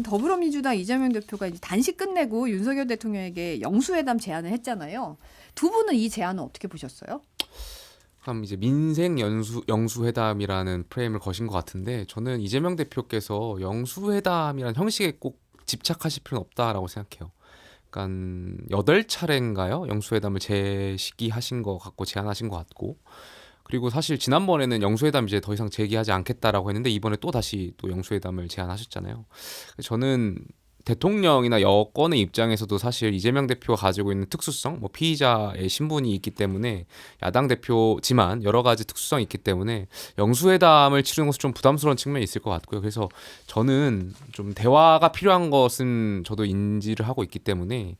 더불어민주당 이재명 대표가 이제 단식 끝내고 윤석열 대통령에게 영수회담 제안을 했잖아요. 두 분은 이 제안을 어떻게 보셨어요? 참 이제 민생 영수회담이라는 프레임을 거신 것 같은데 저는 이재명 대표께서 영수회담이라는 형식에 꼭 집착하실 필요는 없다라고 생각해요. 그러니까 8차례인가요? 영수회담을 제시하신 것 같고 제안하신 것 같고 그리고 사실 지난번에는 영수회담 이제 더 이상 제기하지 않겠다라고 했는데 이번에 또 다시 또 영수회담을 제안하셨잖아요. 저는 대통령이나 여권의 입장에서도 사실 이재명 대표가 가지고 있는 특수성, 뭐 피의자의 신분이 있기 때문에 야당 대표지만 여러 가지 특수성이 있기 때문에 영수회담을 치르는 것은 좀 부담스러운 측면이 있을 것 같고요. 그래서 저는 좀 대화가 필요한 것은 저도 인지를 하고 있기 때문에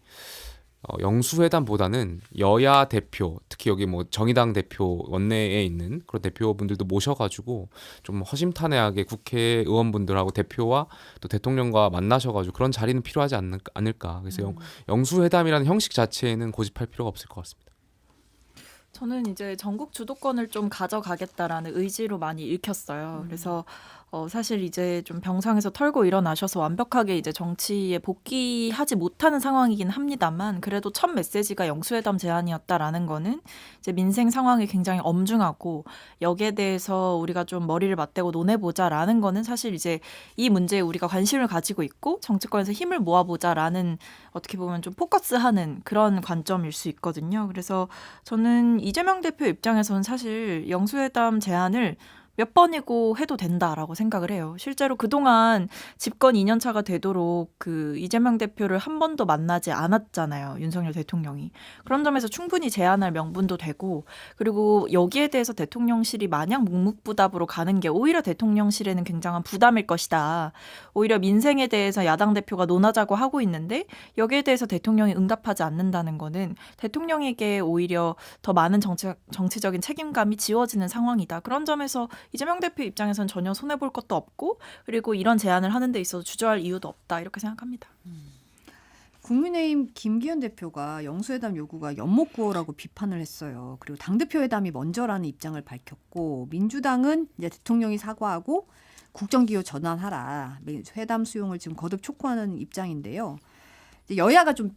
영수회담보다는 여야 대표, 특히 여기 뭐 정의당 대표 원내에 있는 그런 대표분들도 모셔가지고 좀 허심탄회하게 국회의원분들하고 대표와 또 대통령과 만나셔가지고 그런 자리는 필요하지 않을까. 그래서 영수회담이라는 형식 자체에는 고집할 필요가 없을 것 같습니다. 저는 이제 전국 주도권을 좀 가져가겠다라는 의지로 많이 읽혔어요. 그래서 사실 이제 좀 병상에서 털고 일어나셔서 완벽하게 이제 정치에 복귀하지 못하는 상황이긴 합니다만 그래도 첫 메시지가 영수회담 제안이었다라는 거는 이제 민생 상황이 굉장히 엄중하고 여기에 대해서 우리가 좀 머리를 맞대고 논해보자라는 거는 사실 이제 이 문제에 우리가 관심을 가지고 있고 정치권에서 힘을 모아보자라는 어떻게 보면 좀 포커스하는 그런 관점일 수 있거든요. 그래서 저는 이재명 대표 입장에서는 사실 영수회담 제안을 몇 번이고 해도 된다라고 생각을 해요. 실제로 그동안 집권 2년 차가 되도록 그 이재명 대표를 한 번도 만나지 않았잖아요. 윤석열 대통령이. 그런 점에서 충분히 제안할 명분도 되고 그리고 여기에 대해서 대통령실이 마냥 묵묵부답으로 가는 게 오히려 대통령실에는 굉장한 부담일 것이다. 오히려 민생에 대해서 야당 대표가 논하자고 하고 있는데 여기에 대해서 대통령이 응답하지 않는다는 거는 대통령에게 오히려 더 많은 정치적인 책임감이 지워지는 상황이다. 그런 점에서 이재명 대표 입장에서는 전혀 손해볼 것도 없고 그리고 이런 제안을 하는 데 있어서 주저할 이유도 없다 이렇게 생각합니다. 국민의힘 김기현 대표가 영수회담 요구가 연목구호라고 비판을 했어요. 그리고 당대표 회담이 먼저라는 입장을 밝혔고 민주당은 이제 대통령이 사과하고 국정기호 전환하라. 회담 수용을 지금 거듭 촉구하는 입장인데요. 이제 여야가 좀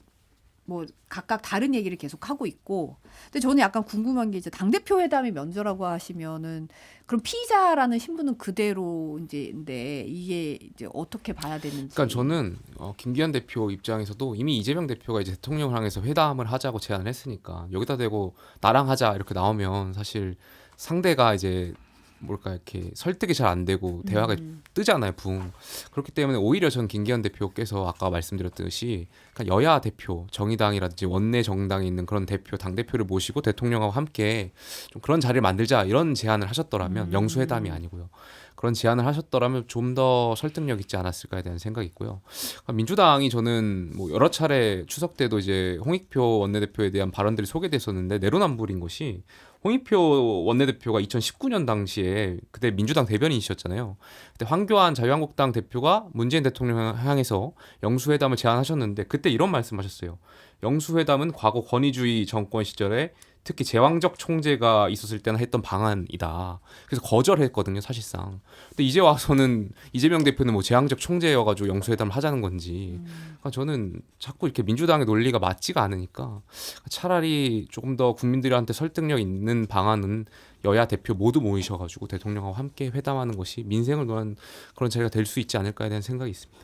뭐 각각 다른 얘기를 계속 하고 있고, 근데 저는 약간 궁금한 게 이제 당대표 회담이 먼저라고 하시면은 그럼 피의자라는 신분은 그대로 이제인데 이게 이제 어떻게 봐야 되는지. 그러니까 저는 김기현 대표 입장에서도 이미 이재명 대표가 이제 대통령을 향해서 회담을 하자고 제안을 했으니까 여기다 대고 나랑 하자 이렇게 나오면 사실 상대가 이제 뭘까 이렇게 설득이 잘 안 되고 대화가 뜨잖아요, 붕. 그렇기 때문에 오히려 전 김기현 대표께서 아까 말씀드렸듯이 그러니까 여야 대표, 정의당이라든지 원내 정당에 있는 그런 대표, 당 대표를 모시고 대통령하고 함께 좀 그런 자리를 만들자 이런 제안을 하셨더라면 영수회담이 아니고요. 그런 제안을 하셨더라면 좀 더 설득력 있지 않았을까에 대한 생각이 있고요. 그러니까 민주당이 저는 뭐 여러 차례 추석 때도 이제 홍익표 원내대표에 대한 발언들이 소개됐었는데 내로남불인 것이 홍익표 원내대표가 2019년 당시에 그때 민주당 대변인이셨잖아요. 그때 황교안 자유한국당 대표가 문재인 대통령을 향해서 영수회담을 제안하셨는데 그때 이런 말씀하셨어요. 영수회담은 과거 권위주의 정권 시절에 특히 제왕적 총재가 있었을 때나 했던 방안이다. 그래서 거절했거든요, 사실상. 근데 이제 와서는 이재명 대표는 뭐 제왕적 총재여가지고 영수회담을 하자는 건지. 그러니까 저는 자꾸 이렇게 민주당의 논리가 맞지가 않으니까 차라리 조금 더 국민들한테 설득력 있는 방안은 여야 대표 모두 모이셔가지고 대통령하고 함께 회담하는 것이 민생을 위한 그런 자리가 될 수 있지 않을까에 대한 생각이 있습니다.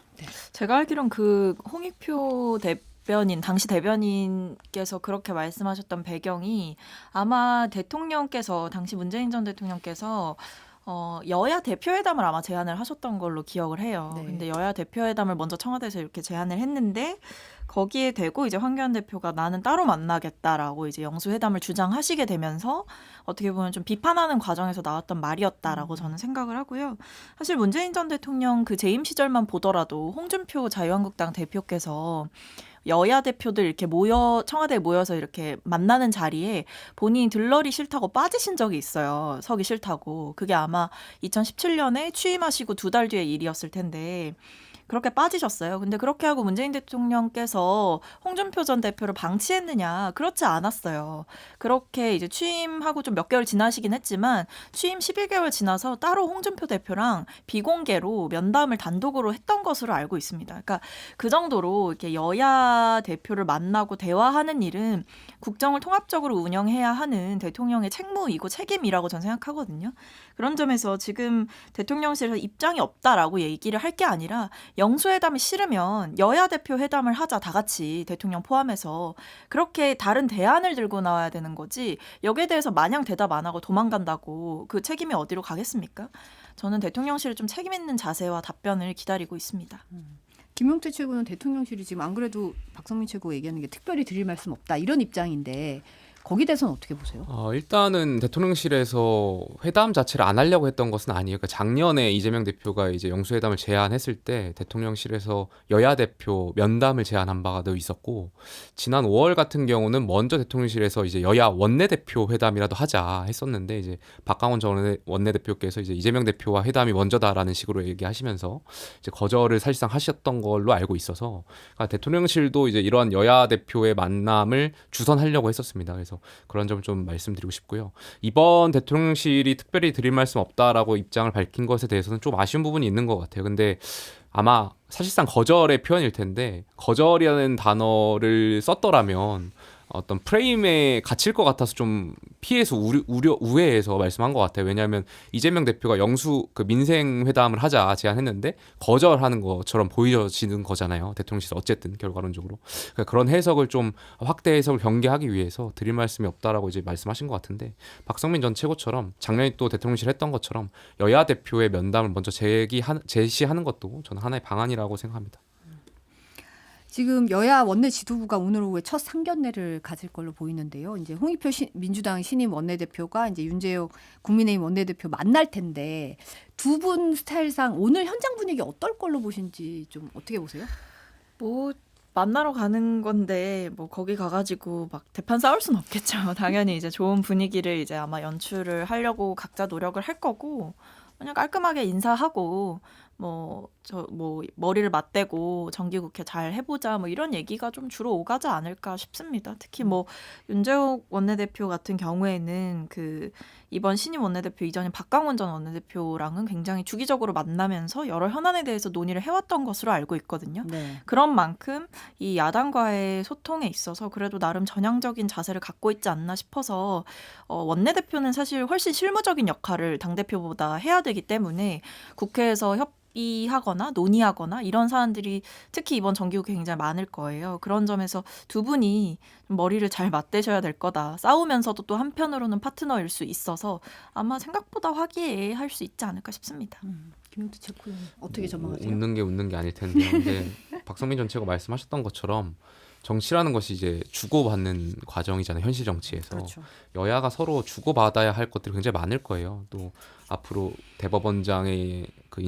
제가 알기론 그 홍익표 대변인, 당시 대변인께서 그렇게 말씀하셨던 배경이 아마 대통령께서, 당시 문재인 전 대통령께서 여야 대표회담을 아마 제안을 하셨던 걸로 기억을 해요. 네. 근데 여야 대표회담을 먼저 청와대에서 이렇게 제안을 했는데 거기에 대고 이제 황교안 대표가 나는 따로 만나겠다라고 이제 영수회담을 주장하시게 되면서 어떻게 보면 좀 비판하는 과정에서 나왔던 말이었다라고 저는 생각을 하고요. 사실 문재인 전 대통령 그 재임 시절만 보더라도 홍준표 자유한국당 대표께서 여야 대표들 이렇게 청와대에 모여서 이렇게 만나는 자리에 본인이 들러리 싫다고 빠지신 적이 있어요. 서기 싫다고. 그게 아마 2017년에 취임하시고 2달 뒤의 일이었을 텐데 그렇게 빠지셨어요. 근데 그렇게 하고 문재인 대통령께서 홍준표 전 대표를 방치했느냐? 그렇지 않았어요. 그렇게 이제 취임하고 좀 몇 개월 지나시긴 했지만 취임 11개월 지나서 따로 홍준표 대표랑 비공개로 면담을 단독으로 했던 것으로 알고 있습니다. 그러니까 그 정도로 이렇게 여야 대표를 만나고 대화하는 일은 국정을 통합적으로 운영해야 하는 대통령의 책무이고 책임이라고 저는 생각하거든요. 그런 점에서 지금 대통령실에서 입장이 없다라고 얘기를 할 게 아니라 영수회담이 싫으면 여야 대표 회담을 하자, 다 같이 대통령 포함해서. 그렇게 다른 대안을 들고 나와야 되는 거지, 여기에 대해서 마냥 대답 안 하고 도망간다고 그 책임이 어디로 가겠습니까? 저는 대통령실의 좀 책임 있는 자세와 답변을 기다리고 있습니다. 김용태 최고는 대통령실이 지금 안 그래도 박성민 최고 얘기하는 게 특별히 드릴 말씀 없다 이런 입장인데 거기에 대해서는 어떻게 보세요? 일단은 대통령실에서 회담 자체를 안 하려고 했던 것은 아니에요. 그러니까 작년에 이재명 대표가 이제 영수회담을 제안했을 때 대통령실에서 여야 대표 면담을 제안한 바가 더 있었고, 지난 5월 같은 경우는 먼저 대통령실에서 이제 여야 원내대표 회담이라도 하자 했었는데, 이제 박강원 전 원내대표께서 이제 이재명 대표와 회담이 먼저다라는 식으로 얘기하시면서 이제 거절을 사실상 하셨던 걸로 알고 있어서, 그러니까 대통령실도 이제 이러한 여야 대표의 만남을 주선하려고 했었습니다. 그래서 그런 점 좀 말씀드리고 싶고요. 이번 대통령실이 특별히 드릴 말씀 없다라고 입장을 밝힌 것에 대해서는 좀 아쉬운 부분이 있는 것 같아요. 근데 아마 사실상 거절의 표현일 텐데, 거절이라는 단어를 썼더라면 어떤 프레임에 갇힐 것 같아서 좀 피해서 우회해서 말씀한 것 같아요. 왜냐하면 이재명 대표가 그 민생 회담을 하자 제안했는데 거절하는 것처럼 보여지는 거잖아요. 대통령실에서 어쨌든 결과론적으로. 그러니까 그런 해석을 좀 확대 해석을 경계하기 위해서 드릴 말씀이 없다라고 이제 말씀하신 것 같은데, 박성민 전 최고처럼 작년에 또 대통령실 했던 것처럼 여야 대표의 면담을 먼저 제시하는 것도 저는 하나의 방안이라고 생각합니다. 지금 여야 원내 지도부가 오늘 오후에 첫 상견례를 가질 걸로 보이는데요. 이제 홍익표 민주당 신임 원내대표가 이제 윤재욱 국민의힘 원내대표 만날 텐데 두 분 스타일상 오늘 현장 분위기 어떨 걸로 보신지 좀 어떻게 보세요? 뭐 만나러 가는 건데 뭐 거기 가가지고 막 대판 싸울 순 없겠죠. 당연히 이제 좋은 분위기를 이제 아마 연출을 하려고 각자 노력을 할 거고, 그냥 깔끔하게 인사하고 뭐 머리를 맞대고 정기국회 잘 해보자 뭐 이런 얘기가 좀 주로 오가지 않을까 싶습니다. 특히 뭐 윤재욱 원내대표 같은 경우에는 그 이번 신임 원내대표 이전인 박강원 전 원내대표랑은 굉장히 주기적으로 만나면서 여러 현안에 대해서 논의를 해왔던 것으로 알고 있거든요. 네. 그런 만큼 이 야당과의 소통에 있어서 그래도 나름 전향적인 자세를 갖고 있지 않나 싶어서, 원내대표는 사실 훨씬 실무적인 역할을 당대표보다 해야 되기 때문에 국회에서 협의하거나 논의하거나 이런 사안들이 특히 이번 정기국회 굉장히 많을 거예요. 그런 점에서 두 분이 머리를 잘 맞대셔야 될 거다. 싸우면서도 또 한편으로는 파트너일 수 있어서 아마 생각보다 화기애애할 수 있지 않을까 싶습니다. 김용태 최고 어떻게 전망하세요? 웃는 게 아닐 텐데요. 근데 박성민 전 최고 말씀하셨던 것처럼 정치라는 것이 이제 주고받는 과정이잖아요. 현실 정치에서. 그렇죠. 여야가 서로 주고받아야 할 것들이 굉장히 많을 거예요. 또 앞으로 대법원장의 그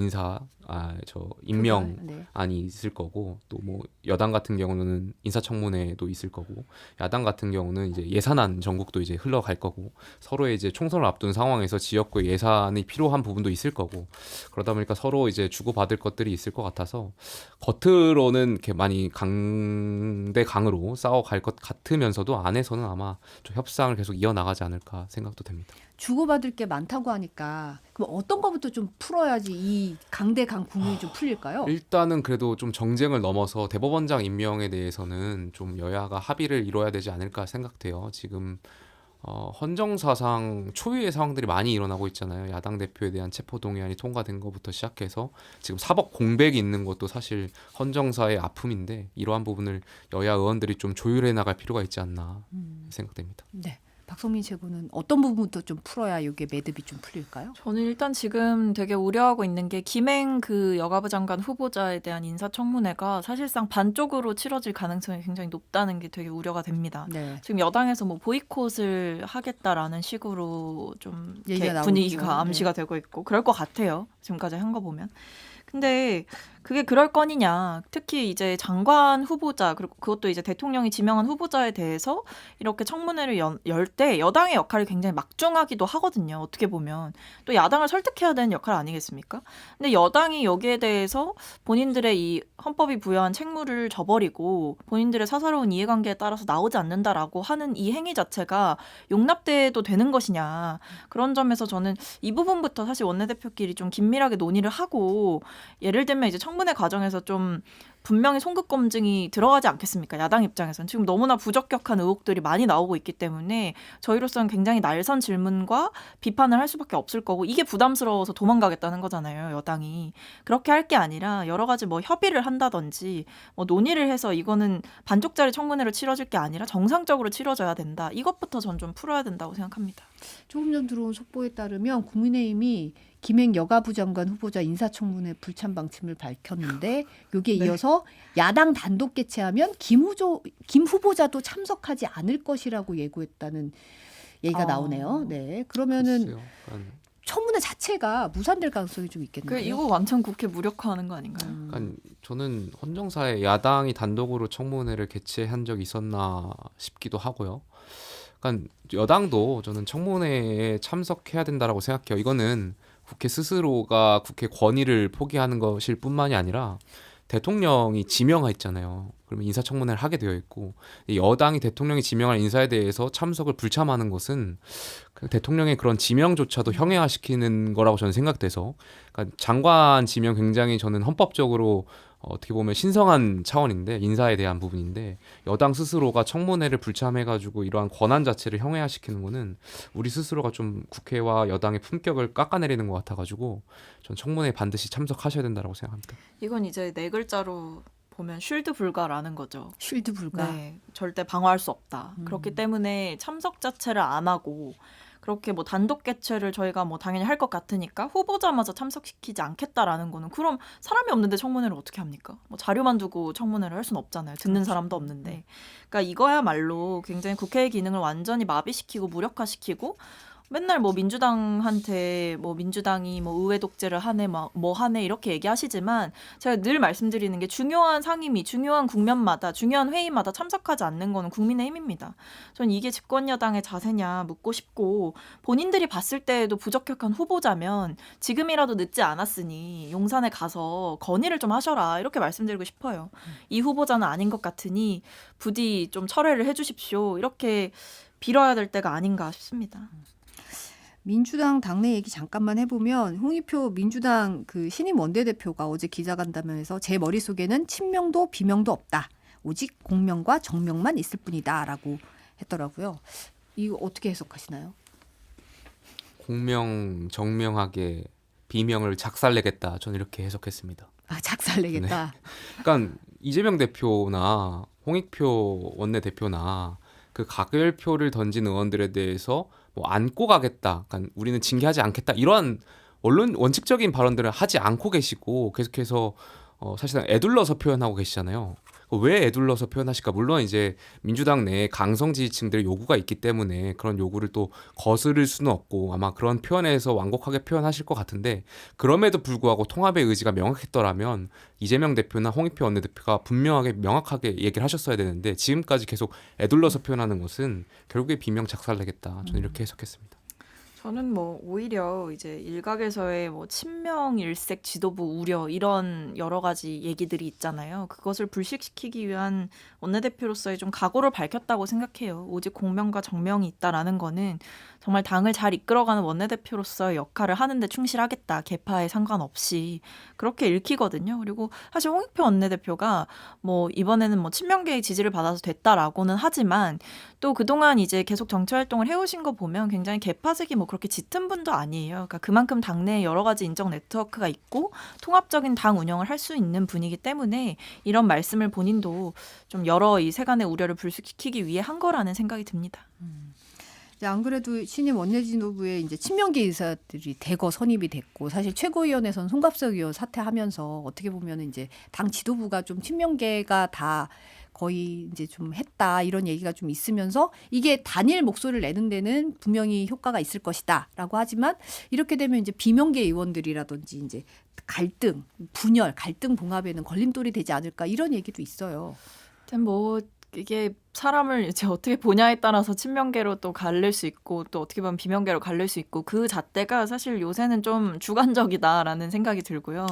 임명안이 네. 있을 거고, 또 뭐 여당 같은 경우는 인사청문회도 있을 거고, 야당 같은 경우는 이제 예산안 전국도 이제 흘러갈 거고, 서로의 이제 총선을 앞둔 상황에서 지역구 예산이 필요한 부분도 있을 거고, 그러다 보니까 서로 이제 주고받을 것들이 있을 것 같아서 겉으로는 이렇게 많이 강대강으로 싸워갈 것 같으면서도 안에서는 아마 좀 협상을 계속 이어나가지 않을까 생각도 됩니다. 주고받을 게 많다고 하니까 그럼 어떤 거부터 좀 풀어야지 이 강대강 국면이 좀 풀릴까요? 일단은 그래도 좀 정쟁을 넘어서 대법원장 임명에 대해서는 좀 여야가 합의를 이뤄야 되지 않을까 생각돼요. 지금 헌정사상 초유의 상황들이 많이 일어나고 있잖아요. 야당 대표에 대한 체포동의안이 통과된 것부터 시작해서 지금 사법 공백이 있는 것도 사실 헌정사의 아픔인데, 이러한 부분을 여야 의원들이 좀 조율해 나갈 필요가 있지 않나 생각됩니다. 네. 박성민 최고는 어떤 부분부터 좀 풀어야 이게 매듭이 좀 풀릴까요? 저는 일단 지금 되게 우려하고 있는 게 김행 그 여가부 장관 후보자에 대한 인사청문회가 사실상 반쪽으로 치러질 가능성이 굉장히 높다는 게 되게 우려가 됩니다. 네. 지금 여당에서 뭐 보이콧을 하겠다라는 식으로 좀 얘기가 이렇게 나오고 분위기가 있죠. 암시가 되고 있고 그럴 것 같아요. 지금까지 한 거 보면. 근데 그게 그럴 건이냐. 특히 이제 장관 후보자 그리고 그것도 이제 대통령이 지명한 후보자에 대해서 이렇게 청문회를 열 때 여당의 역할이 굉장히 막중하기도 하거든요. 어떻게 보면 또 야당을 설득해야 되는 역할 아니겠습니까? 근데 여당이 여기에 대해서 본인들의 이 헌법이 부여한 책무를 저버리고 본인들의 사사로운 이해관계에 따라서 나오지 않는다라고 하는 이 행위 자체가 용납돼도 되는 것이냐. 그런 점에서 저는 이 부분부터 사실 원내대표끼리 좀 긴밀하게 논의를 하고 예를 들면 이제 청문회 과정에서 좀 분명히 송급 검증이 들어가지 않겠습니까? 야당 입장에서는 지금 너무나 부적격한 의혹들이 많이 나오고 있기 때문에 저희로서는 굉장히 날선 질문과 비판을 할 수밖에 없을 거고 이게 부담스러워서 도망가겠다는 거잖아요. 여당이. 그렇게 할 게 아니라 여러 가지 뭐 협의를 한다든지 뭐 논의를 해서 이거는 반쪽짜리 청문회로 치러질 게 아니라 정상적으로 치러져야 된다. 이것부터 전 좀 풀어야 된다고 생각합니다. 조금 전 들어온 속보에 따르면 국민의힘이 김행 여가부 장관 후보자 인사청문회 불참 방침을 밝혔는데 여기에 네. 이어서 야당 단독 개최하면 김 후보자도 참석하지 않을 것이라고 예고했다는 얘기가 나오네요. 네, 그러면은 글쎄요. 그러니까 청문회 자체가 무산될 가능성이 좀 그 있겠네요. 이거 완전 국회 무력화하는 거 아닌가요? 그러니까 저는 헌정사에 야당이 단독으로 청문회를 개최한 적이 있었나 싶기도 하고요. 그러니까 여당도 저는 청문회에 참석해야 된다라고 생각해요. 이거는 국회 스스로가 국회 권위를 포기하는 것일 뿐만이 아니라 대통령이 지명했잖아요. 그러면 인사청문회를 하게 되어 있고 여당이 대통령이 지명한 인사에 대해서 참석을 불참하는 것은 그 대통령의 그런 지명조차도 형해화시키는 거라고 저는 생각돼서 그러니까 장관 지명 굉장히 저는 헌법적으로 어떻게 보면 신성한 차원인데 인사에 대한 부분인데 여당 스스로가 청문회를 불참해가지고 이러한 권한 자체를 형해화시키는 거는 우리 스스로가 좀 국회와 여당의 품격을 깎아내리는 것 같아가지고 전 청문회에 반드시 참석하셔야 된다고 생각합니다. 이건 이제 네 글자로 보면 쉴드 불가라는 거죠. 쉴드 불가. 네, 절대 방어할 수 없다. 그렇기 때문에 참석 자체를 안 하고 그렇게 뭐 단독 개최를 저희가 뭐 당연히 할 것 같으니까 후보자마저 참석시키지 않겠다라는 거는 그럼 사람이 없는데 청문회를 어떻게 합니까? 뭐 자료만 두고 청문회를 할 수는 없잖아요. 듣는 사람도 없는데. 그러니까 이거야말로 굉장히 국회의 기능을 완전히 마비시키고 무력화시키고 맨날 뭐 민주당한테 뭐 민주당이 뭐 의회 독재를 하네 뭐 하네 이렇게 얘기하시지만 제가 늘 말씀드리는 게 중요한 상임위, 중요한 국면마다 중요한 회의마다 참석하지 않는 거는 국민의힘입니다. 전 이게 집권 여당의 자세냐 묻고 싶고 본인들이 봤을 때에도 부적격한 후보자면 지금이라도 늦지 않았으니 용산에 가서 건의를 좀 하셔라 이렇게 말씀드리고 싶어요. 이 후보자는 아닌 것 같으니 부디 좀 철회를 해주십시오 이렇게 빌어야 될 때가 아닌가 싶습니다. 민주당 당내 얘기 잠깐만 해보면 홍익표 민주당 그 신임 원내대표가 어제 기자간담회에서 제 머릿속에는 친명도 비명도 없다. 오직 공명과 정명만 있을 뿐이다라고 했더라고요. 이거 어떻게 해석하시나요? 공명 정명하게 비명을 작살내겠다. 저는 이렇게 해석했습니다. 아, 작살내겠다. 그러니까 이재명 대표나 홍익표 원내대표나 그 가결표를 던진 의원들에 대해서 뭐 안고 가겠다, 그러니까 우리는 징계하지 않겠다 이러한 원칙적인 발언들을 하지 않고 계시고 계속해서 사실상 애둘러서 표현하고 계시잖아요. 왜 애둘러서 표현하실까? 물론 이제 민주당 내에 강성 지지층들의 요구가 있기 때문에 그런 요구를 또 거스를 수는 없고 아마 그런 표현에서 완곡하게 표현하실 것 같은데 그럼에도 불구하고 통합의 의지가 명확했더라면 이재명 대표나 홍익표 원내대표가 분명하게 명확하게 얘기를 하셨어야 되는데 지금까지 계속 애둘러서 표현하는 것은 결국에 비명 작살내겠다. 저는 이렇게 해석했습니다. 저는 뭐 오히려 이제 일각에서의 뭐 친명 일색 지도부 우려 이런 여러 가지 얘기들이 있잖아요. 그것을 불식시키기 위한 원내대표로서의 좀 각오를 밝혔다고 생각해요. 오직 공명과 정명이 있다라는 거는 정말 당을 잘 이끌어가는 원내대표로서의 역할을 하는데 충실하겠다. 계파에 상관없이 그렇게 읽히거든요. 그리고 사실 홍익표 원내대표가 뭐 이번에는 뭐 친명계의 지지를 받아서 됐다라고는 하지만 또 그동안 이제 계속 정치 활동을 해오신 거 보면 굉장히 계파색이 뭐 그렇게 짙은 분도 아니에요. 그러니까 그만큼 당내에 여러 가지 인적 네트워크가 있고 통합적인 당 운영을 할 수 있는 분이기 때문에 이런 말씀을 본인도 좀 여러 이 세간의 우려를 불식시키기 위해 한 거라는 생각이 듭니다. 안 그래도 신임 원내지도부에 이제 친명계 의사들이 대거 선임이 됐고 사실 최고위원회에서는 송갑석 의원 사퇴하면서 어떻게 보면 이제 당 지도부가 좀 친명계가 다 거의 이제 좀 했다 이런 얘기가 좀 있으면서 이게 단일 목소리를 내는 데는 분명히 효과가 있을 것이다라고 하지만 이렇게 되면 이제 비명계 의원들이라든지 이제 갈등, 분열, 갈등 봉합에는 걸림돌이 되지 않을까 이런 얘기도 있어요. 하여튼 뭐 이게 사람을 이제 어떻게 보냐에 따라서 친명계로 또 갈릴 수 있고 또 어떻게 보면 비명계로 갈릴 수 있고 그 잣대가 사실 요새는 좀 주관적이다라는 생각이 들고요.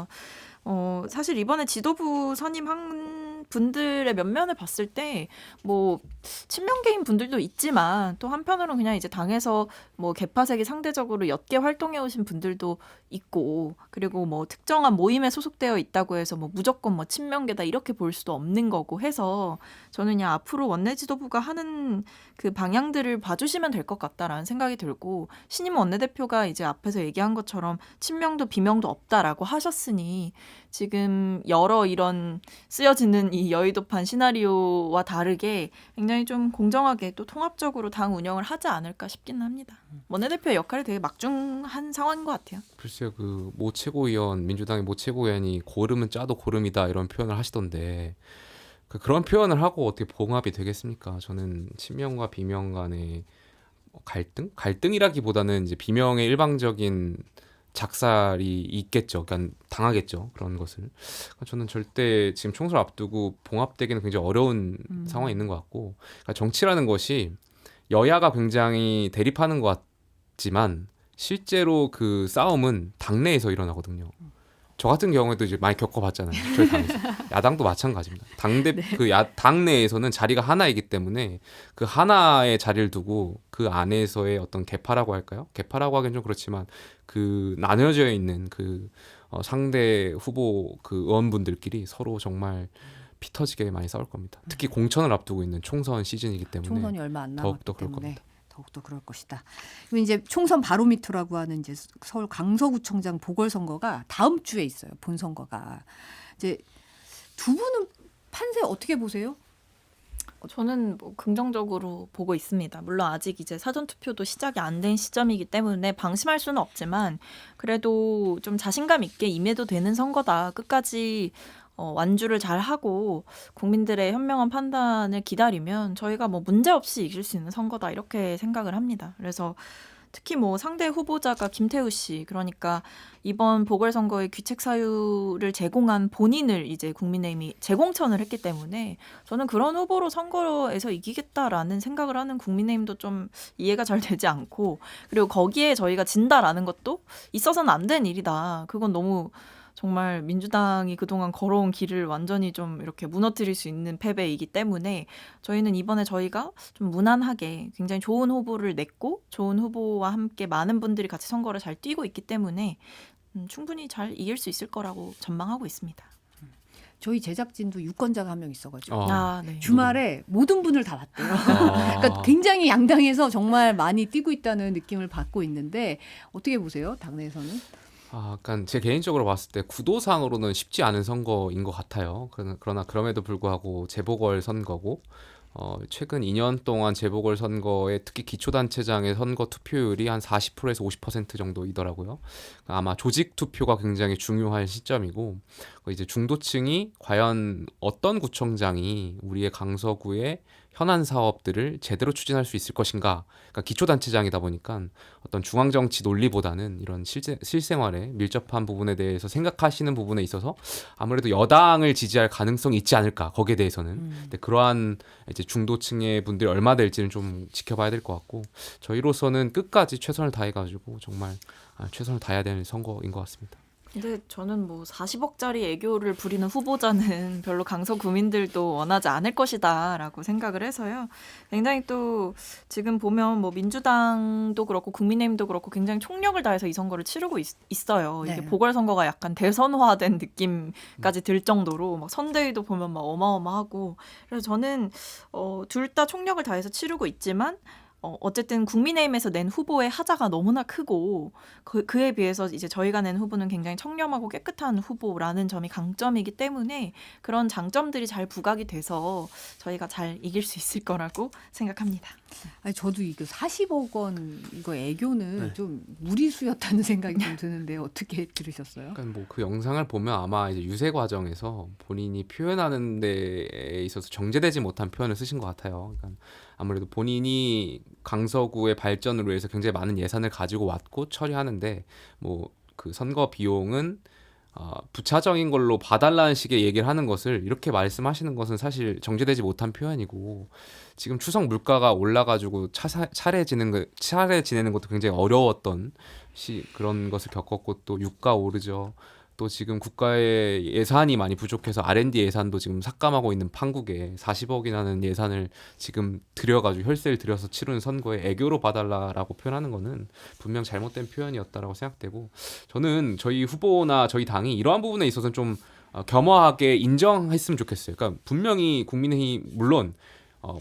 사실 이번에 지도부 선임한 분들의 면면을 봤을 때 뭐 친명계인 분들도 있지만 또 한편으로는 그냥 이제 당에서 뭐 개파색이 상대적으로 옅게 활동해 오신 분들도 있고 그리고 뭐 특정한 모임에 소속되어 있다고 해서 뭐 무조건 뭐 친명계다 이렇게 볼 수도 없는 거고 해서 저는 그냥 앞으로 원내 지도부가 하는 그 방향들을 봐주시면 될 것 같다라는 생각이 들고 신임 원내대표가 이제 앞에서 얘기한 것처럼 친명도 비명도 없다라고 하셨으니 지금 여러 이런 쓰여지는 이 여의도판 시나리오와 다르게 굉장히 좀 공정하게 또 통합적으로 당 운영을 하지 않을까 싶긴 합니다. 원내대표의 역할이 되게 막중한 상황인 것 같아요. 글쎄요, 그 모 최고위원 민주당의 모 최고위원이 고름은 짜도 고름이다 이런 표현을 하시던데 그런 표현을 하고 어떻게 봉합이 되겠습니까? 저는 친명과 비명 간의 갈등이라기보다는 이제 비명의 일방적인 작살이 있겠죠. 그러니까 당하겠죠. 그런 것을. 그러니까 저는 절대 지금 총선 앞두고 봉합되기는 굉장히 어려운 상황이 있는 것 같고 그러니까 정치라는 것이 여야가 굉장히 대립하는 것 같지만 실제로 그 싸움은 당내에서 일어나거든요. 저 같은 경우에도 이제 많이 겪어봤잖아요. 저희 당에서. 야당도 마찬가지입니다. 당내에서는 자리가 하나이기 때문에 그 하나의 자리를 두고 그 안에서의 어떤 개파라고 할까요? 개파라고 하기는 좀 그렇지만 그 나뉘어져 있는 그 상대 후보 그 의원분들끼리 서로 정말 피 터지게 많이 싸울 겁니다. 특히 공천을 앞두고 있는 총선 시즌이기 때문에 총선이 얼마 안 남았기 더욱더 그럴 때문에 겁니다. 더욱더 그럴 것이다. 그리고 이제 총선 바로미터라고 하는 이제 서울 강서구청장 보궐선거가 다음 주에 있어요. 본선거가 이제 두 분은 판세 어떻게 보세요? 저는 뭐 긍정적으로 보고 있습니다. 물론 아직 이제 사전 투표도 시작이 안 된 시점이기 때문에 방심할 수는 없지만 그래도 좀 자신감 있게 임해도 되는 선거다. 끝까지 완주를 잘 하고 국민들의 현명한 판단을 기다리면 저희가 뭐 문제 없이 이길 수 있는 선거다 이렇게 생각을 합니다. 그래서 특히 뭐 상대 후보자가 김태우 씨 그러니까 이번 보궐선거의 귀책 사유를 제공한 본인을 이제 국민의힘이 재공천을 했기 때문에 저는 그런 후보로 선거에서 이기겠다라는 생각을 하는 국민의힘도 좀 이해가 잘 되지 않고 그리고 거기에 저희가 진다라는 것도 있어서는 안 된 일이다. 그건 너무 정말 민주당이 그동안 걸어온 길을 완전히 좀 이렇게 무너뜨릴 수 있는 패배이기 때문에 저희는 이번에 저희가 좀 무난하게 굉장히 좋은 후보를 냈고 좋은 후보와 함께 많은 분들이 같이 선거를 잘 뛰고 있기 때문에 충분히 잘 이길 수 있을 거라고 전망하고 있습니다. 저희 제작진도 유권자가 한 명 있어가지고 네. 주말에 모든 분을 다 봤대요. 그러니까 굉장히 양당에서 정말 많이 뛰고 있다는 느낌을 받고 있는데 어떻게 보세요? 당내에서는? 약간 제 개인적으로 봤을 때 구도상으로는 쉽지 않은 선거인 것 같아요. 그러나 그럼에도 불구하고 재보궐 선거고 최근 2년 동안 재보궐 선거에 특히 기초단체장의 선거 투표율이 한 40%에서 50% 정도이더라고요. 아마 조직 투표가 굉장히 중요한 시점이고 이제 중도층이 과연 어떤 구청장이 우리의 강서구의 현안 사업들을 제대로 추진할 수 있을 것인가. 그러니까 기초단체장이다 보니까 어떤 중앙정치 논리보다는 이런 실생활에 밀접한 부분에 대해서 생각하시는 부분에 있어서 아무래도 여당을 지지할 가능성이 있지 않을까. 거기에 대해서는. 근데 그러한 이제 중도층의 분들이 얼마 될지는 좀 지켜봐야 될 것 같고 저희로서는 끝까지 최선을 다해가지고 정말 최선을 다해야 되는 선거인 것 같습니다. 근데 저는 뭐 40억짜리 애교를 부리는 후보자는 별로 강서 구민들도 원하지 않을 것이다라고 생각을 해서요. 굉장히 또 지금 보면 뭐 민주당도 그렇고 국민의힘도 그렇고 굉장히 총력을 다해서 이 선거를 치르고 있어요. 이게 네. 보궐선거가 약간 대선화된 느낌까지 들 정도로 막 선대위도 보면 막 어마어마하고 그래서 저는 둘 다 총력을 다해서 치르고 있지만 어쨌든 국민의힘에서 낸 후보의 하자가 너무나 크고 그에 비해서 이제 저희가 낸 후보는 굉장히 청렴하고 깨끗한 후보라는 점이 강점이기 때문에 그런 장점들이 잘 부각이 돼서 저희가 잘 이길 수 있을 거라고 생각합니다. 아니, 저도 이거 40억 원 이거 애교는 좀 무리수였다는 생각이 좀 드는데 어떻게 들으셨어요? 그러니까 뭐 그 영상을 보면 아마 이제 유세 과정에서 본인이 표현하는 데에 있어서 정제되지 못한 표현을 쓰신 것 같아요. 그러니까 아무래도 본인이 강서구의 발전을 위해서 굉장히 많은 예산을 가지고 왔고 처리하는데 뭐 그 선거 비용은 부차적인 걸로 봐달라는 식의 얘기를 하는 것을 이렇게 말씀하시는 것은 사실 정제되지 못한 표현이고 지금 추석 물가가 올라가지고 차례 지내는 것도 굉장히 어려웠던 그런 것을 겪었고 또 유가 오르죠. 또 지금 국가의 예산이 많이 부족해서 R&D 예산도 지금 삭감하고 있는 판국에 40억이라는 예산을 지금 들여가지고 혈세를 들여서 치르는 선거에 애교로 봐달라라고 표현하는 거는 분명 잘못된 표현이었다라고 생각되고 저는 저희 후보나 저희 당이 이러한 부분에 있어서는 좀 겸허하게 인정했으면 좋겠어요. 그러니까 분명히 국민의힘 물론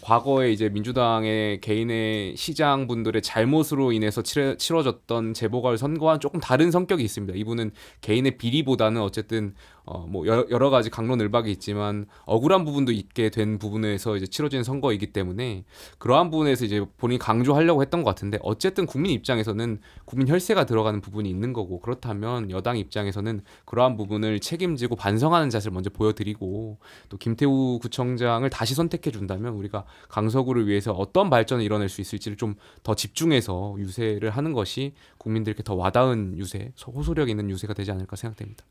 과거에 이제 민주당의 개인의 시장분들의 잘못으로 인해서 치러졌던 재보궐선거와는 조금 다른 성격이 있습니다. 이분은 개인의 비리보다는 어쨌든 뭐 여러 가지 강론을박이 있지만 억울한 부분도 있게 된 부분에서 이제 치러진 선거이기 때문에 그러한 부분에서 이제 본인이 강조하려고 했던 것 같은데 어쨌든 국민 입장에서는 국민 혈세가 들어가는 부분이 있는 거고 그렇다면 여당 입장에서는 그러한 부분을 책임지고 반성하는 자세를 먼저 보여드리고 또 김태우 구청장을 다시 선택해 준다면 우리가 강서구를 위해서 어떤 발전을 이뤄낼 수 있을지를 좀 더 집중해서 유세를 하는 것이 국민들께 더 와닿은 유세, 호소력 있는 유세가 되지 않을까 생각됩니다.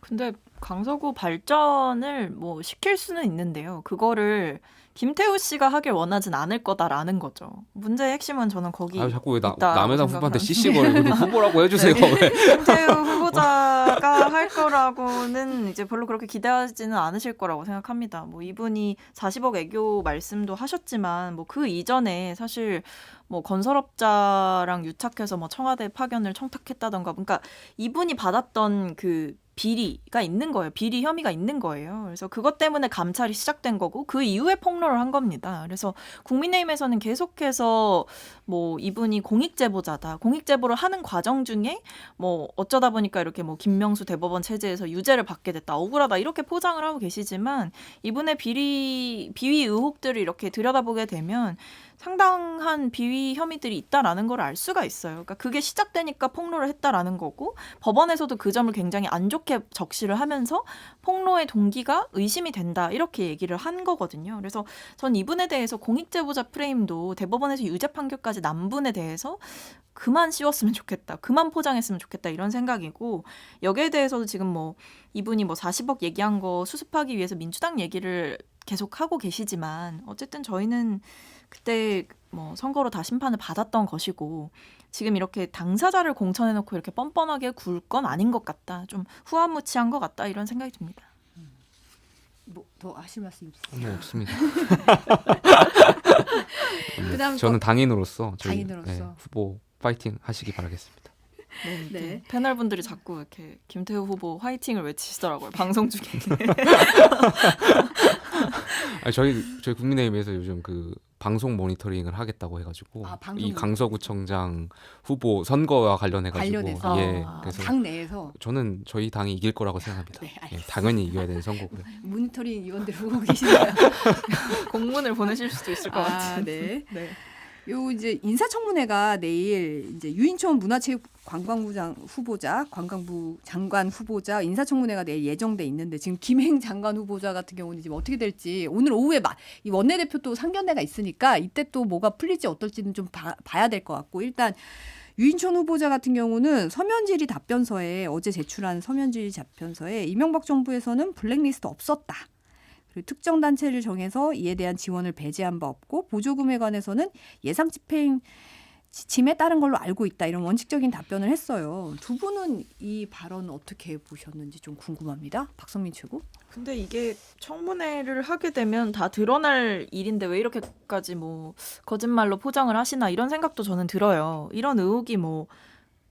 근데 강서구 발전을 뭐 시킬 수는 있는데요. 그거를 김태우 씨가 하길 원하진 않을 거다라는 거죠. 문제의 핵심은 저는 거기 자꾸 왜 있다고 남의당 생각을 후보한테 하는데. CC거리고 후보라고 해주세요. 왜? 김태우 후보자가 할 거라고는 이제 별로 그렇게 기대하지는 않으실 거라고 생각합니다. 뭐 이분이 40억 애교 말씀도 하셨지만 뭐 그 이전에 사실 뭐 건설업자랑 유착해서 뭐 청와대 파견을 청탁했다던가 그러니까 이분이 받았던 그 비리가 있는 거예요. 비리 혐의가 있는 거예요. 그래서 그것 때문에 감찰이 시작된 거고 그 이후에 폭로를 한 겁니다. 그래서 국민의힘에서는 계속해서 뭐 이분이 공익제보자다. 공익제보를 하는 과정 중에 뭐 어쩌다 보니까 이렇게 뭐 김명수 대법원 체제에서 유죄를 받게 됐다. 억울하다. 이렇게 포장을 하고 계시지만 이분의 비위 의혹들을 이렇게 들여다보게 되면 상당한 비위 혐의들이 있다라는 걸 알 수가 있어요. 그러니까 그게 시작되니까 폭로를 했다라는 거고 법원에서도 그 점을 굉장히 안 좋게 적시를 하면서 폭로의 동기가 의심이 된다 이렇게 얘기를 한 거거든요. 그래서 전 이분에 대해서 공익제보자 프레임도 대법원에서 유죄 판결까지 난 분에 대해서 그만 씌웠으면 좋겠다. 그만 포장했으면 좋겠다. 이런 생각이고 여기에 대해서도 지금 뭐 이분이 뭐 40억 얘기한 거 수습하기 위해서 민주당 얘기를 계속 하고 계시지만 어쨌든 저희는 그때 뭐 선거로 다 심판을 받았던 것이고 지금 이렇게 당사자를 공천해놓고 이렇게 뻔뻔하게 굴 건 아닌 것 같다. 좀 후한무치한 것 같다. 이런 생각이 듭니다. 뭐 더 하실 말씀 있으세요? 네, 없습니다. 그다음 저는 당인으로서 당인으로서. 후보 파이팅 하시기 바라겠습니다. 네. 패널 분들이 자꾸 이렇게 김태우 후보 화이팅을 외치시더라고요. 방송 중에. 저희 국민의힘에서 요즘 그 방송 모니터링을 하겠다고 해가지고 방송 이 강서구청장 후보 선거와 관련해가지고 관련해서 그래서 당 내에서 저는 저희 당이 이길 거라고 생각합니다. 네, 알겠습니다. 당연히 이겨야 되는 선거고요. 모니터링 위원들 보고 계시나요? 공문을 보내실 수도 있을 것 같은. 네. 네. 요 이제 인사청문회가 내일 이제 유인촌 문화체육관광부장 후보자, 관광부 장관 후보자 인사청문회가 내일 예정돼 있는데 지금 김행 장관 후보자 같은 경우는 지금 어떻게 될지 오늘 오후에 이 원내대표 또 상견례가 있으니까 이때 또 뭐가 풀릴지 어떨지는 좀 봐야 될 것 같고 일단 유인촌 후보자 같은 경우는 서면 질의 답변서에 어제 제출한 서면 질의 답변서에 이명박 정부에서는 블랙리스트 없었다. 그리고 특정 단체를 정해서 이에 대한 지원을 배제한 바 없고 보조금에 관해서는 예상 집행 지침에 따른 걸로 알고 있다. 이런 원칙적인 답변을 했어요. 두 분은 이 발언 어떻게 보셨는지 좀 궁금합니다. 박성민 최고. 근데 이게 청문회를 하게 되면 다 드러날 일인데 왜 이렇게까지 뭐 거짓말로 포장을 하시나 이런 생각도 저는 들어요. 이런 의혹이 뭐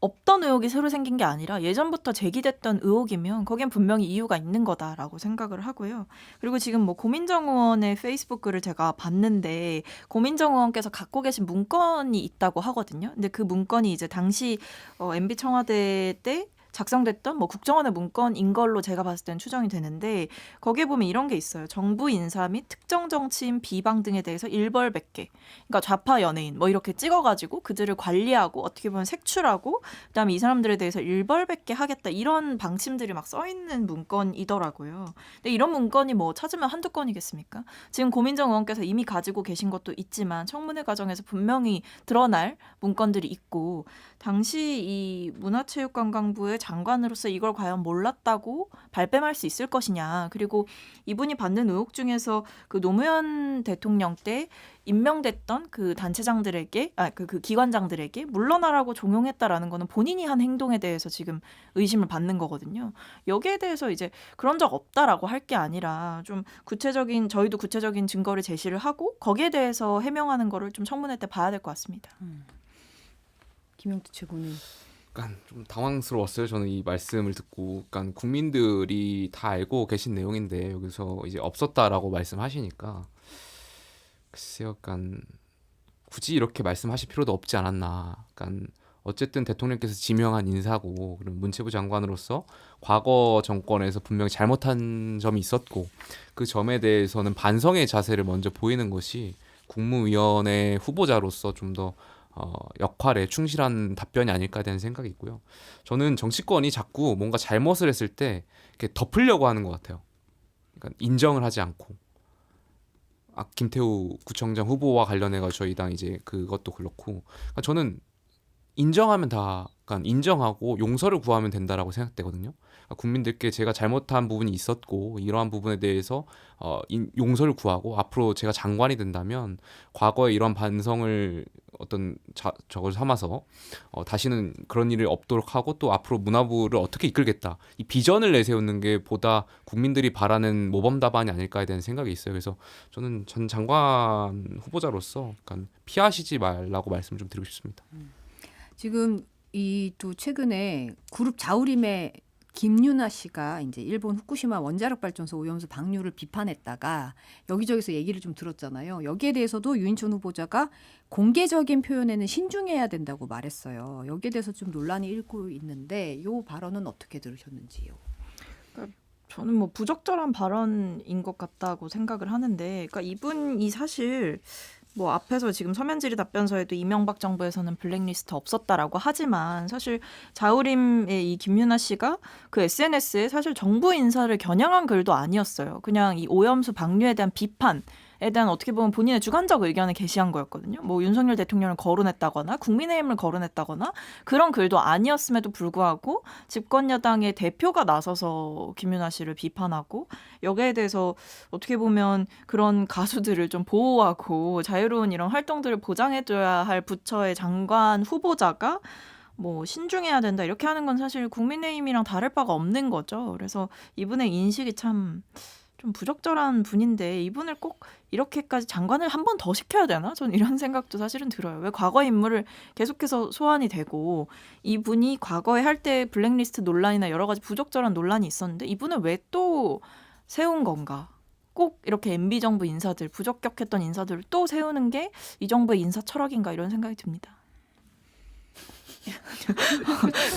없던 의혹이 새로 생긴 게 아니라 예전부터 제기됐던 의혹이면 거기엔 분명히 이유가 있는 거다라고 생각을 하고요. 그리고 지금 뭐 고민정 의원의 페이스북 글을 제가 봤는데 고민정 의원께서 갖고 계신 문건이 있다고 하거든요. 근데 그 문건이 이제 당시 MB 청와대 때 작성됐던 뭐 국정원의 문건인 걸로 제가 봤을 때는 추정이 되는데 거기에 보면 이런 게 있어요. 정부 인사 및 특정 정치인 비방 등에 대해서 일벌백계. 그러니까 좌파 연예인 뭐 이렇게 찍어가지고 그들을 관리하고 어떻게 보면 색출하고 그다음에 이 사람들에 대해서 일벌백계 하겠다 이런 방침들이 막 써있는 문건이더라고요. 근데 이런 문건이 뭐 찾으면 한두 건이겠습니까? 지금 고민정 의원께서 이미 가지고 계신 것도 있지만 청문회 과정에서 분명히 드러날 문건들이 있고 당시 이 문화체육관광부의 장관으로서 이걸 과연 몰랐다고 발뺌할 수 있을 것이냐. 그리고 이분이 받는 의혹 중에서 그 노무현 대통령 때 임명됐던 그 단체장들에게 그 기관장들에게 물러나라고 종용했다라는 거는 본인이 한 행동에 대해서 지금 의심을 받는 거거든요. 여기에 대해서 이제 그런 적 없다라고 할 게 아니라 좀 저희도 구체적인 증거를 제시를 하고 거기에 대해서 해명하는 거를 좀 청문회 때 봐야 될 것 같습니다. 김용태 최고는 약간 좀 당황스러웠어요. 저는 이 말씀을 듣고, 그러니까 국민들이 다 알고 계신 내용인데 여기서 이제 없었다라고 말씀하시니까 글쎄요, 약간 굳이 이렇게 말씀하실 필요도 없지 않았나. 약간 어쨌든 대통령께서 지명한 인사고, 그럼 문체부 장관으로서 과거 정권에서 분명히 잘못한 점이 있었고 그 점에 대해서는 반성의 자세를 먼저 보이는 것이 국무위원회 후보자로서 좀 더 역할에 충실한 답변이 아닐까 되는 생각이 있고요. 저는 정치권이 자꾸 뭔가 잘못을 했을 때 이렇게 덮으려고 하는 것 같아요. 그러니까 인정을 하지 않고. 김태우 구청장 후보와 관련해서 저희 당 이제 그것도 그렇고, 그러니까 저는 인정하면 다, 그러니까 인정하고 용서를 구하면 된다라고 생각되거든요. 그러니까 국민들께 제가 잘못한 부분이 있었고 이러한 부분에 대해서 용서를 구하고 앞으로 제가 장관이 된다면 과거에 이런 반성을 저걸 삼아서 다시는 그런 일이 없도록 하고 또 앞으로 문화부를 어떻게 이끌겠다, 이 비전을 내세우는 게 보다 국민들이 바라는 모범 답안이 아닐까에 대한 생각이 있어요. 그래서 저는 전 장관 후보자로서 약간 피하시지 말라고 말씀 좀 드리고 싶습니다. 지금 이 또 최근에 그룹 자우림의 김유나 씨가 이제 일본 후쿠시마 원자력 발전소 오염수 방류를 비판했다가 여기저기서 얘기를 좀 들었잖아요. 여기에 대해서도 유인천 후보자가 공개적인 표현에는 신중해야 된다고 말했어요. 여기에 대해서 좀 논란이 일고 있는데 이 발언은 어떻게 들으셨는지요? 저는 뭐 부적절한 발언인 것 같다고 생각을 하는데, 그러니까 이분이 사실 뭐 앞에서 지금 서면질의 답변서에도 이명박 정부에서는 블랙리스트 없었다라고 하지만 사실 자우림의 이 김유나 씨가 그 SNS에 사실 정부 인사를 겨냥한 글도 아니었어요. 그냥 이 오염수 방류에 대한 비판에 대한 어떻게 보면 본인의 주관적 의견을 게시한 거였거든요. 뭐 윤석열 대통령을 거론했다거나 국민의힘을 거론했다거나 그런 글도 아니었음에도 불구하고 집권 여당의 대표가 나서서 김유나 씨를 비판하고 여기에 대해서 어떻게 보면 그런 가수들을 좀 보호하고 자유로운 이런 활동들을 보장해줘야 할 부처의 장관 후보자가 뭐 신중해야 된다 이렇게 하는 건 사실 국민의힘이랑 다를 바가 없는 거죠. 그래서 이분의 인식이 참 좀 부적절한 분인데 이분을 꼭 이렇게까지 장관을 한 번 더 시켜야 되나? 저는 이런 생각도 사실은 들어요. 왜 과거 인물을 계속해서 소환이 되고 이분이 과거에 할 때 블랙리스트 논란이나 여러 가지 부적절한 논란이 있었는데 이분을 왜 또 세운 건가? 꼭 이렇게 MB 정부 인사들, 부적격했던 인사들을 또 세우는 게 이 정부의 인사 철학인가 이런 생각이 듭니다.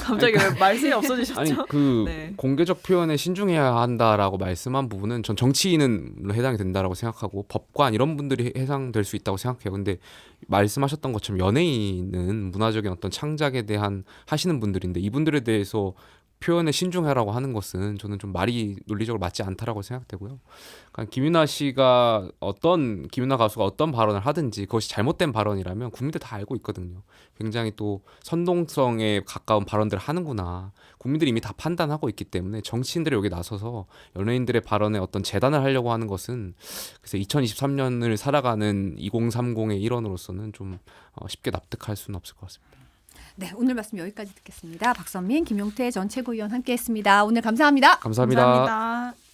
갑자기 왜 말씀이 없어지셨죠? 아니 네. 공개적 표현에 신중해야 한다라고 말씀한 부분은 전 정치인은 해당이 된다라고 생각하고 법관 이런 분들이 해당될 수 있다고 생각해요. 근데 말씀하셨던 것처럼 연예인은 문화적인 어떤 창작에 대한 하시는 분들인데 이분들에 대해서 표현에 신중하라고 하는 것은 저는 좀 말이 논리적으로 맞지 않다라고 생각되고요. 그러니까 김유나 가수가 어떤 발언을 하든지 그것이 잘못된 발언이라면 국민들 다 알고 있거든요. 굉장히 또 선동성에 가까운 발언들을 하는구나. 국민들이 이미 다 판단하고 있기 때문에 정치인들이 여기 나서서 연예인들의 발언에 어떤 재단을 하려고 하는 것은 그래서 2023년을 살아가는 2030의 일원으로서는 좀 쉽게 납득할 수는 없을 것 같습니다. 네, 오늘 말씀 여기까지 듣겠습니다. 박선민, 김용태 전 최고위원 함께했습니다. 오늘 감사합니다. 감사합니다. 감사합니다.